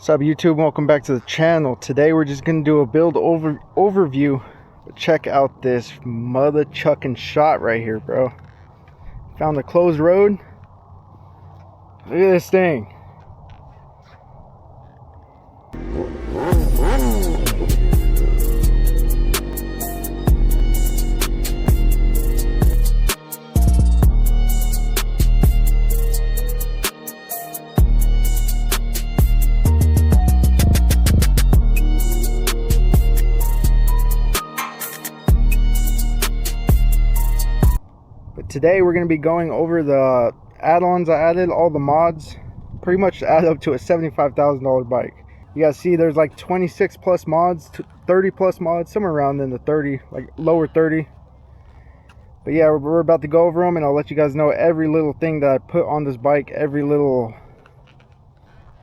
What's up YouTube, welcome back to the channel. Today we're just gonna do a build overview. Check out this mother chucking shot right here, bro. Found the closed road. Look at this thing. Today we're going to be going over the add-ons I added, all the mods, pretty much add up to a $75,000 bike. You guys see there's like 26 plus mods, 30 plus mods, somewhere around in the 30, like lower 30. But yeah, we're about to go over them and I'll let you guys know every little thing that I put on this bike, every little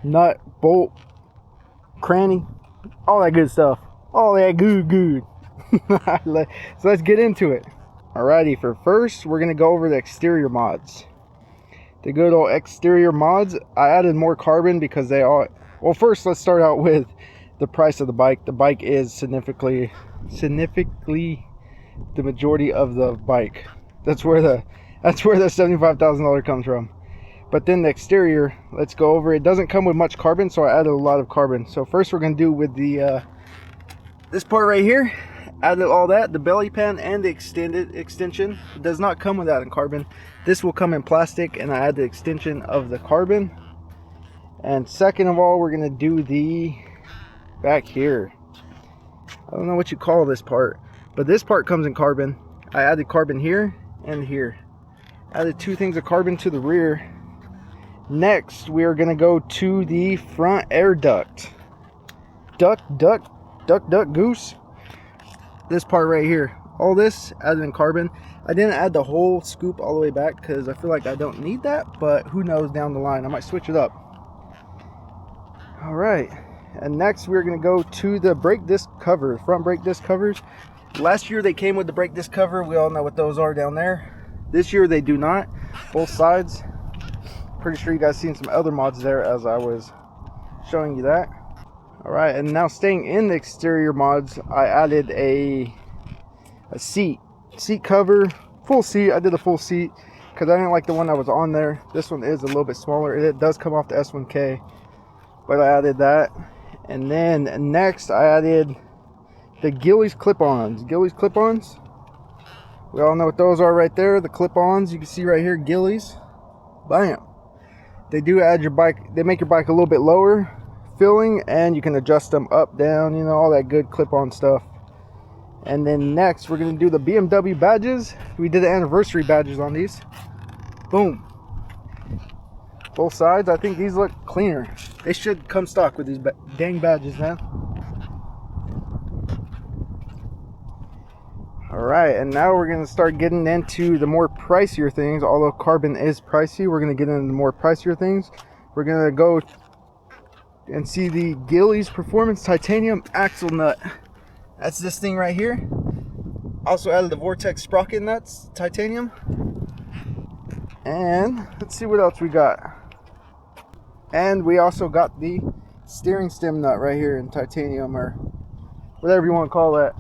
nut, bolt, cranny, all that good stuff, all that good. So let's get into it. Alrighty, for first, we're going to go over the exterior mods. The good old exterior mods, I added more carbon because they are... Well, first, let's start out with the price of the bike. The bike is significantly the majority of the bike. That's where the $75,000 comes from. But then the exterior, let's go over. It doesn't come with much carbon, so I added a lot of carbon. So first, we're going to do with the this part right here. Added all that, the belly pan and the extension. It does not come with that in carbon. This will come in plastic, and I add the extension of the carbon. And second of all, we're gonna do the back here. I don't know what you call this part, but this part comes in carbon. I added carbon here and here. Added two things of carbon to the rear. Next, we are gonna go to the front air duct. Duck, goose. This part right here, all this added in carbon. I didn't add the whole scoop all the way back because I feel like I don't need that, but who knows down the line, I might switch it up. All right, and next we're gonna go to the brake disc cover, front brake disc covers. Last year they came with the brake disc cover. We all know what those are down there. This year they do not, both sides. Pretty sure you guys seen some other mods there as I was showing you that. Alright, and now staying in the exterior mods, I added a seat cover, full seat. I did a full seat because I didn't like the one that was on there. This one is a little bit smaller. It does come off the S1K, but I added that. And then next I added the Gillies clip-ons. We all know what those are right there, the clip-ons. You can see right here, Gillies. Bam. They do add your bike, they make your bike a little bit lower filling, and you can adjust them up, down, you know, all that good clip-on stuff. And then next we're going to do the BMW badges. We did the anniversary badges on these. Boom, both sides. I think these look cleaner. They should come stock with these dang badges, man. Alright, and now we're going to start getting into the more pricier things. Although carbon is pricey, we're going to get into the more pricier things. We're going to go and see the Gillies Performance Titanium Axle Nut. That's this thing right here. Also added the Vortex sprocket nuts, titanium. And let's see what else we got. And we also got the steering stem nut right here in titanium, or whatever you want to call that.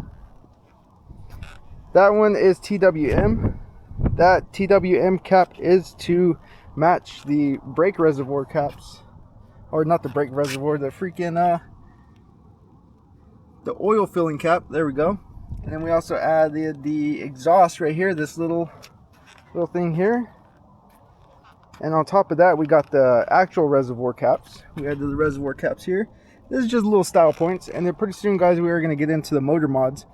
That one is TWM. That TWM cap is to match the brake reservoir caps. Or not the brake reservoir, the freaking the oil filling cap. There we go. And then we also added the exhaust right here, this little thing here. And on top of that, we got the actual reservoir caps. We added the reservoir caps here. This is just little style points, and then pretty soon, guys, we are going to get into the motor mods.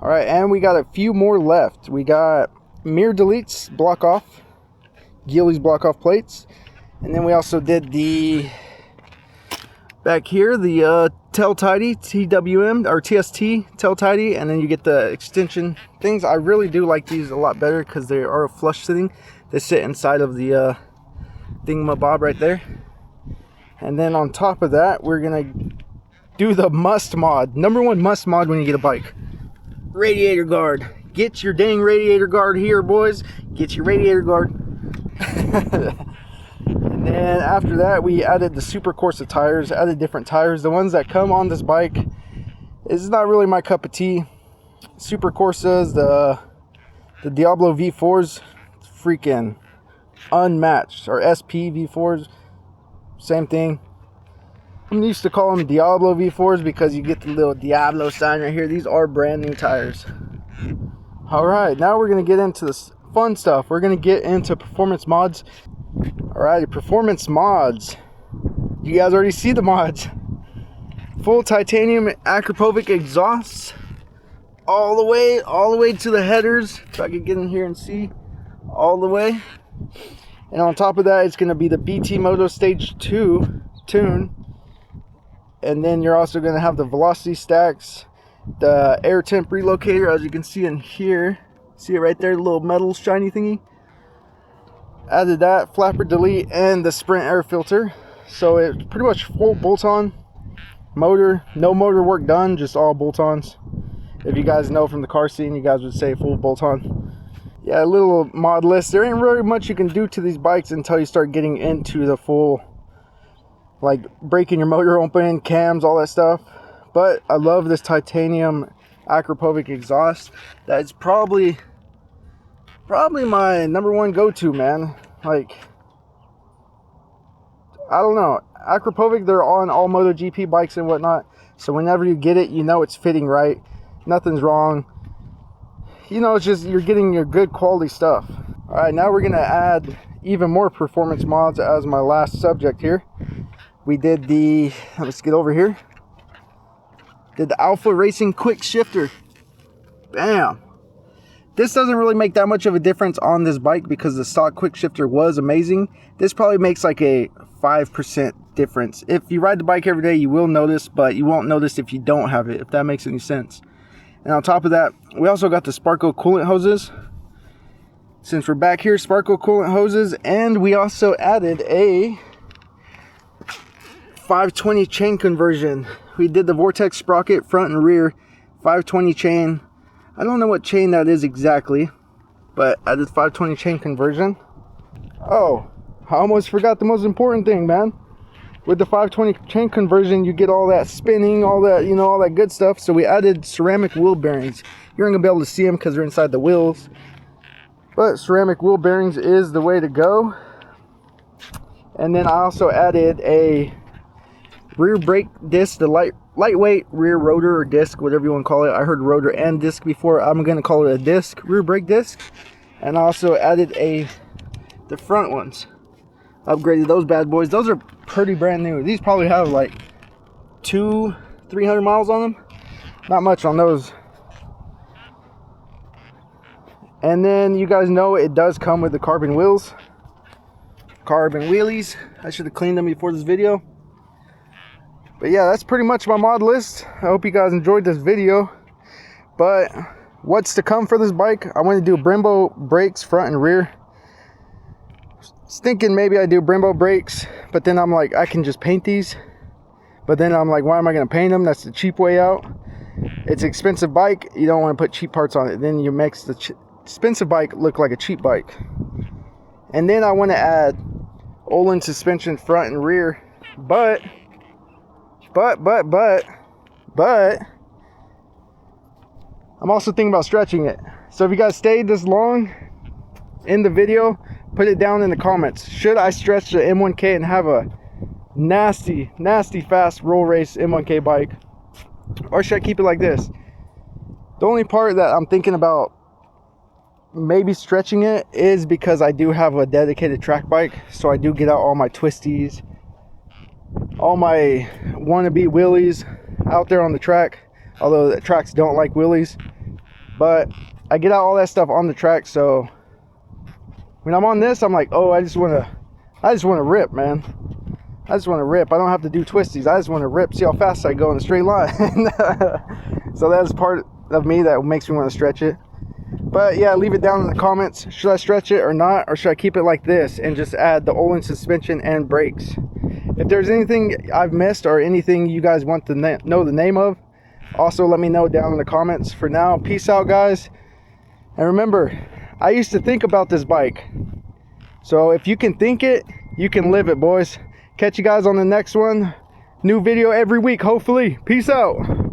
All right, and we got a few more left. We got mirror deletes, block off, Gillies block off plates, and then we also did the back here, the tail tidy, TWM or TST tail tidy, and then you get the extension things. I really do like these a lot better because they are flush sitting. They sit inside of the thingamabob right there. And then on top of that, we're gonna do the must mod. Number one must mod when you get a bike: radiator guard. Get your dang radiator guard here, boys. Get your radiator guard. And then after that, we added the Super Corsa tires, added different tires. The ones that come on this bike is not really my cup of tea. Super Corsas, the Diablo V4s, freaking unmatched. Or SP V4s, same thing. I'm used to call them Diablo V4s because you get the little Diablo sign right here. These are brand new tires. Alright, now we're going to get into this fun stuff. We're going to get into performance mods. Alright, performance mods. You guys already see the mods. Full titanium Akrapovic exhausts. All the way to the headers. If I could get in here and see. All the way. And on top of that, it's going to be the BT Moto Stage 2 tune. And then you're also going to have the velocity stacks, the air temp relocator, as you can see in here. See it right there, the little metal shiny thingy. Added that, flapper delete, and the sprint air filter. So it's pretty much full bolt-on motor. No motor work done, just all bolt-ons. If you guys know from the car scene, you guys would say full bolt-on. Yeah, a little mod list. There ain't really much you can do to these bikes until you start getting into the full, like breaking your motor open, cams, all that stuff. But I love this titanium Akrapovic exhaust. That's probably my number one go-to, man. Like, I don't know, Akrapovic, they're on all MotoGP bikes and whatnot, so whenever you get it, you know it's fitting right, nothing's wrong, you know, it's just you're getting your good quality stuff. Alright, now we're gonna add even more performance mods as my last subject here. We did the, let's get over here, did the Alpha Racing quick shifter. Bam. This doesn't really make that much of a difference on this bike because the stock quick shifter was amazing. This probably makes like a 5% difference. If you ride the bike every day, you will notice, but you won't notice if you don't have it, if that makes any sense. And on top of that, we also got the Sparco coolant hoses. Since we're back here, Sparco coolant hoses, and we also added a 520 chain conversion. We did the Vortex sprocket front and rear, 520 chain. I don't know what chain that is exactly, but I did 520 chain conversion. Oh, I almost forgot the most important thing, man. With the 520 chain conversion, you get all that spinning, all that, you know, all that good stuff. So we added ceramic wheel bearings. You're not gonna be able to see them because they're inside the wheels, but ceramic wheel bearings is the way to go. And then I also added a rear brake disc, the lightweight rear rotor or disc, whatever you want to call it. I heard rotor and disc before. I'm going to call it a disc, rear brake disc. And I also added the front ones. Upgraded those bad boys. Those are pretty brand new. These probably have like 200-300 miles on them. Not much on those. And then you guys know it does come with the carbon wheels. Carbon wheelies. I should have cleaned them before this video. But yeah, that's pretty much my mod list. I hope you guys enjoyed this video. But what's to come for this bike? I want to do Brembo brakes front and rear. Was thinking maybe I do Brembo brakes, but then I'm like, I can just paint these. But then I'm like, why am I going to paint them? That's the cheap way out. It's an expensive bike. You don't want to put cheap parts on it. Then you make the expensive bike look like a cheap bike. And then I want to add Öhlins suspension front and rear. But I'm also thinking about stretching it. So if you guys stayed this long in the video, put it down in the comments. Should I stretch the M1K and have a nasty fast roll race M1K bike, or should I keep it like this? The only part that I'm thinking about maybe stretching it is because I do have a dedicated track bike, so I do get out all my twisties, all my wannabe wheelies out there on the track, although the tracks don't like wheelies, but I get out all that stuff on the track. So when I'm on this, I'm like, oh, I just want to rip, man. I just want to rip. I don't have to do twisties. I just want to rip, see how fast I go in a straight line. So that's part of me that makes me want to stretch it. But yeah, leave it down in the comments. Should I stretch it or not? Or should I keep it like this and just add the Öhlins suspension and brakes? If there's anything I've missed or anything you guys want to know the name of, also let me know down in the comments. For now, peace out, guys. And remember, I used to think about this bike. So if you can think it, you can live it, boys. Catch you guys on the next one. New video every week, hopefully. Peace out.